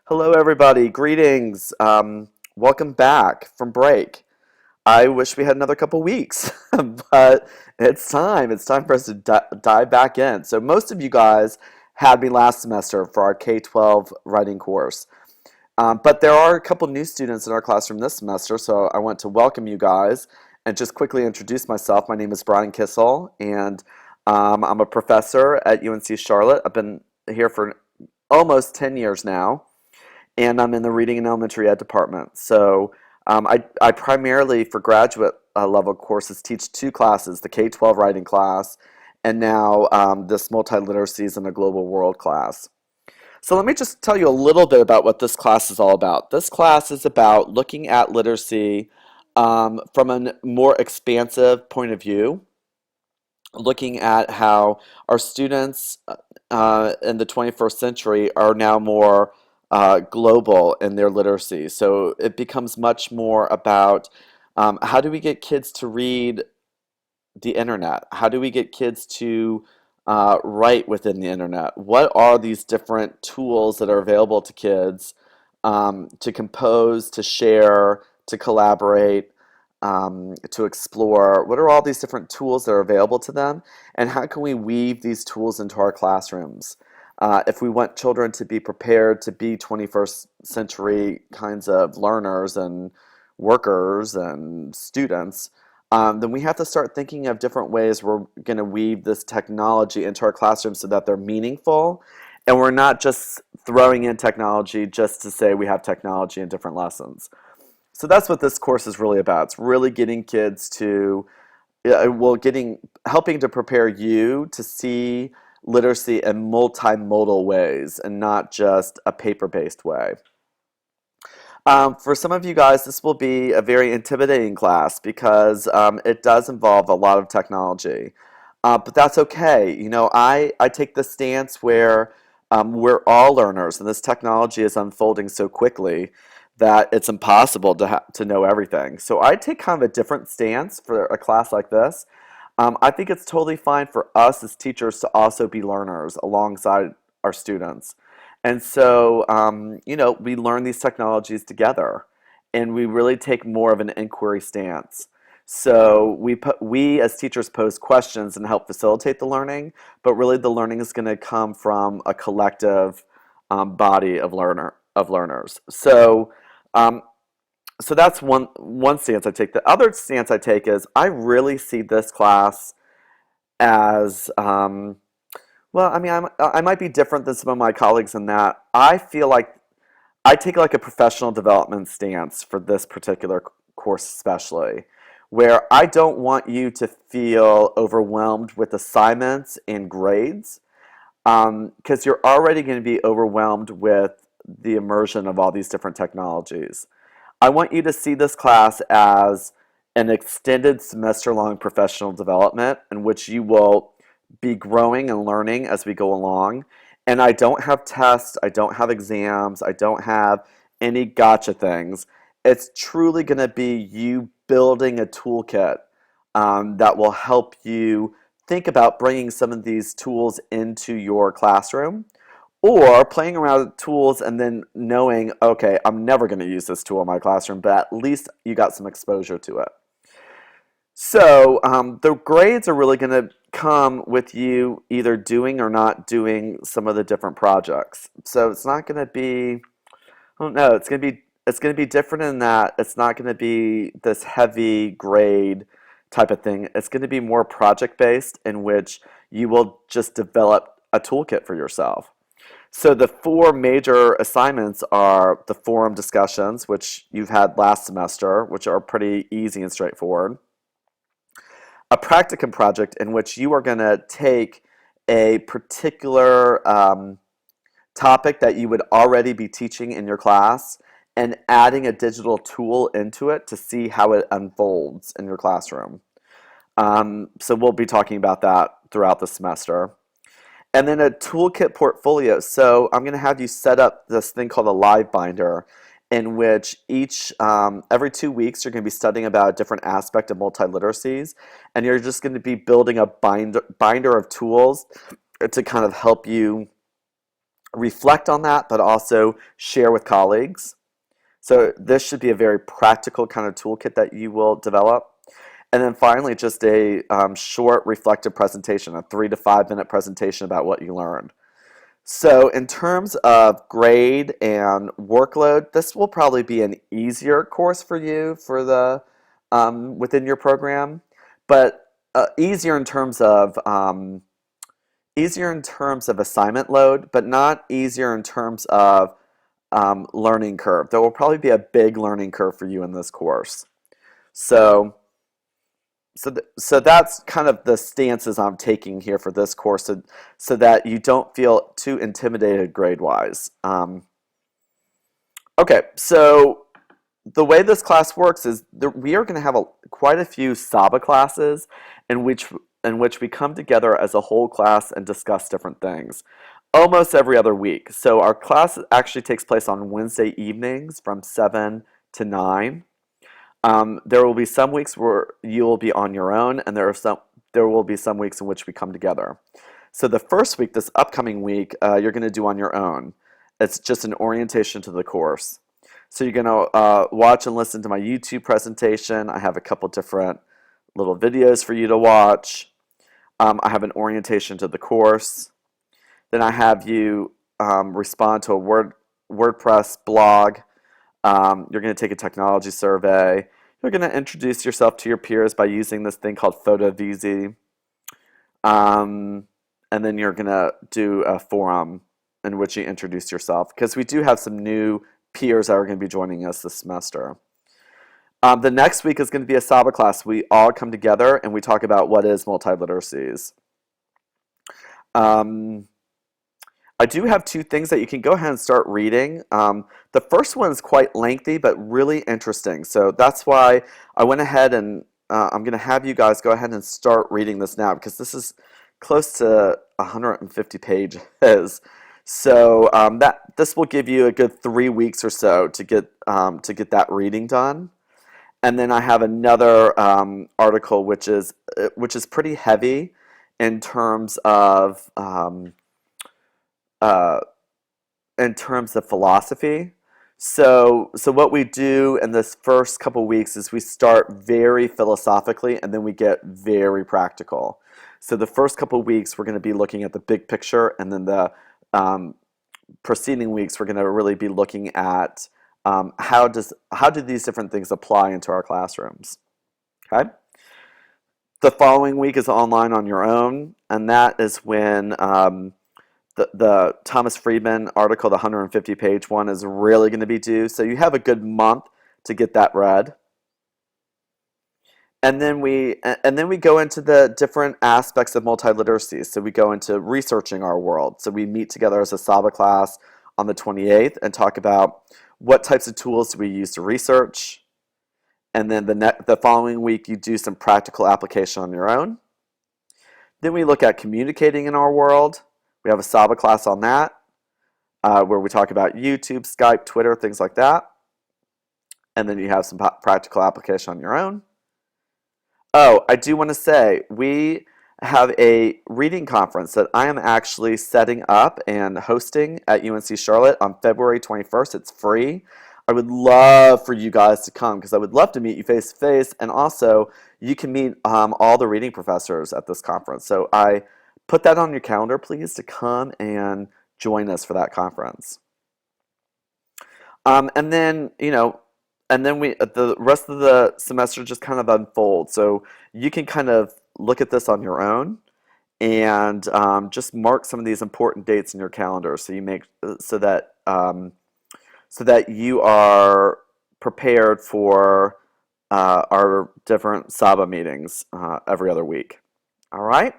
Hello, everybody. Greetings. Welcome back from break. I wish we had another couple weeks, but it's time. It's time for us to dive back in. So, most of you guys had me last semester for our K-12 writing course. But there are a couple new students in our classroom this semester, so I want to welcome you guys and just quickly introduce myself. My name is Brian Kissel, and I'm a professor at UNC Charlotte. I've been here for almost 10 years now, and I'm in the reading and elementary ed department. So I primarily, for graduate level courses, teach two classes, the K-12 writing class, and now this multiliteracies in a global world class. So let me just tell you a little bit about what this class is all about. This class is about looking at literacy from a more expansive point of view, looking at how our students in the 21st century are now more global in their literacy. So it becomes much more about how do we get kids to read the internet? How do we get kids to write within the internet? What are these different tools that are available to kids to compose, to share, to collaborate, to explore? What are all these different tools that are available to them? And how can we weave these tools into our classrooms? If we want children to be prepared to be 21st century kinds of learners and workers and students, then we have to start thinking of different ways we're going to weave this technology into our classrooms so that they're meaningful, and we're not just throwing in technology just to say we have technology in different lessons. So that's what this course is really about. It's really getting kids to, helping to prepare you to see literacy in multimodal ways and not just a paper-based way. For some of you guys, this will be a very intimidating class because it does involve a lot of technology. But that's okay. I take the stance where we're all learners, and this technology is unfolding so quickly that it's impossible to know everything. So I take kind of a different stance for a class like this. I think it's totally fine for us as teachers to also be learners alongside our students. And so, we learn these technologies together, and we really take more of an inquiry stance. So we as teachers pose questions and help facilitate the learning, but really the learning is going to come from a collective body of learners. Um, so that's one stance I take. The other stance I take is I really see this class as well. I mean, I might be different than some of my colleagues in that I feel like I take like a professional development stance for this particular course, especially where I don't want you to feel overwhelmed with assignments and grades because you're already going to be overwhelmed with the immersion of all these different technologies. I want you to see this class as an extended semester-long professional development in which you will be growing and learning as we go along. And I don't have tests, I don't have exams, I don't have any gotcha things. It's truly going to be you building a toolkit that will help you think about bringing some of these tools into your classroom, or playing around with tools and then knowing, okay, I'm never going to use this tool in my classroom, but at least you got some exposure to it. So the grades are really going to come with you either doing or not doing some of the different projects. So it's not going to be, I don't know, it's going to be different in that it's not going to be this heavy grade type of thing. It's going to be more project based in which you will just develop a toolkit for yourself. So the four major assignments are the forum discussions, which you've had last semester, which are pretty easy and straightforward. A practicum project in which you are going to take a particular topic that you would already be teaching in your class and adding a digital tool into it to see how it unfolds in your classroom. So we'll be talking about that throughout the semester. And then a toolkit portfolio. So I'm going to have you set up this thing called a live binder in which every 2 weeks you're going to be studying about a different aspect of multiliteracies, and you're just going to be building a binder of tools to kind of help you reflect on that, but also share with colleagues. So this should be a very practical kind of toolkit that you will develop. And then finally, just a short reflective presentation, a 3 to 5 minute presentation about what you learned. So in terms of grade and workload, this will probably be an easier course for you for the within your program, but easier in terms of assignment load, but not easier in terms of learning curve. There will probably be a big learning curve for you in this course. So that's kind of the stances I'm taking here for this course, so that you don't feel too intimidated grade-wise. Okay, so the way this class works is we are going to have quite a few SABA classes in which we come together as a whole class and discuss different things almost every other week. So our class actually takes place on Wednesday evenings from 7 to 9. There will be some weeks where you will be on your own, and there will be some weeks in which we come together. So the first week, this upcoming week, you're going to do on your own. It's just an orientation to the course. So you're going to watch and listen to my YouTube presentation. I have a couple different little videos for you to watch. I have an orientation to the course. Then I have you respond to a WordPress blog. You're going to take a technology survey. You're going to introduce yourself to your peers by using this thing called PhotoVZ. And then you're going to do a forum in which you introduce yourself, because we do have some new peers that are going to be joining us this semester. The next week is going to be a SABA class. We all come together and we talk about what is multiliteracies. I do have 2 things that you can go ahead and start reading. The first one is quite lengthy, but really interesting. So that's why I went ahead and I'm going to have you guys go ahead and start reading this now, because this is close to 150 pages. So this will give you a good 3 weeks or so to get that reading done. And then I have another article which is pretty heavy in terms of philosophy. So what we do in this first couple weeks is we start very philosophically, and then we get very practical. So the first couple weeks we're going to be looking at the big picture, and then the preceding weeks we're going to really be looking at how do these different things apply into our classrooms. Okay. The following week is online on your own, and that is when the Thomas Friedman article, the 150-page one, is really going to be due. So you have a good month to get that read. And then we go into the different aspects of multiliteracy. So we go into researching our world. So we meet together as a SABA class on the 28th and talk about what types of tools do we use to research. And then the following week you do some practical application on your own. Then we look at communicating in our world. We have a SABA class on that, where we talk about YouTube, Skype, Twitter, things like that. And then you have some practical application on your own. Oh, I do want to say, we have a reading conference that I am actually setting up and hosting at UNC Charlotte on February 21st. It's free. I would love for you guys to come, because I would love to meet you face to face, and also you can meet all the reading professors at this conference. So I put that on your calendar, please, to come and join us for that conference. And then the rest of the semester just kind of unfolds. So you can kind of look at this on your own and just mark some of these important dates in your calendar, so you make so that you are prepared for our different SABA meetings every other week. All right.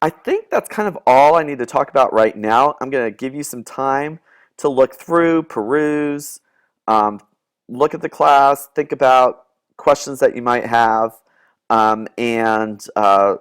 I think that's kind of all I need to talk about right now. I'm going to give you some time to look through, peruse, look at the class, think about questions that you might have, and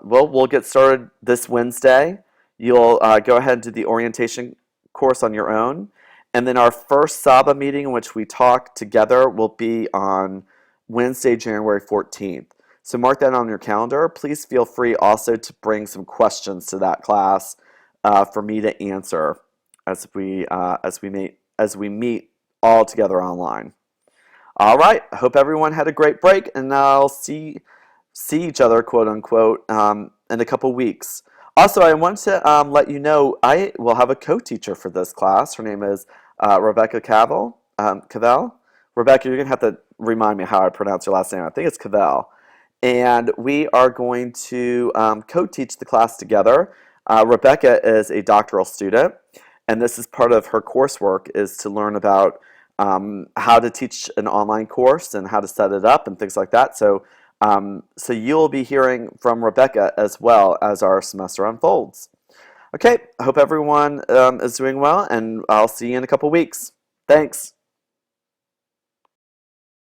we'll get started this Wednesday. You'll go ahead and do the orientation course on your own, and then our first SABA meeting in which we talk together will be on Wednesday, January 14th. So mark that on your calendar. Please feel free also to bring some questions to that class for me to answer as we meet all together online. All right. I hope everyone had a great break, and I'll see each other, quote unquote, in a couple weeks. Also, I want to let you know I will have a co-teacher for this class. Her name is Rebecca Cavell. Rebecca, you're going to have to remind me how I pronounce your last name. I think it's Cavell. And we are going to co-teach the class together. Rebecca is a doctoral student, and this is part of her coursework, is to learn about how to teach an online course and how to set it up and things like that. So you'll be hearing from Rebecca as well as our semester unfolds. Okay, I hope everyone is doing well, and I'll see you in a couple weeks. Thanks.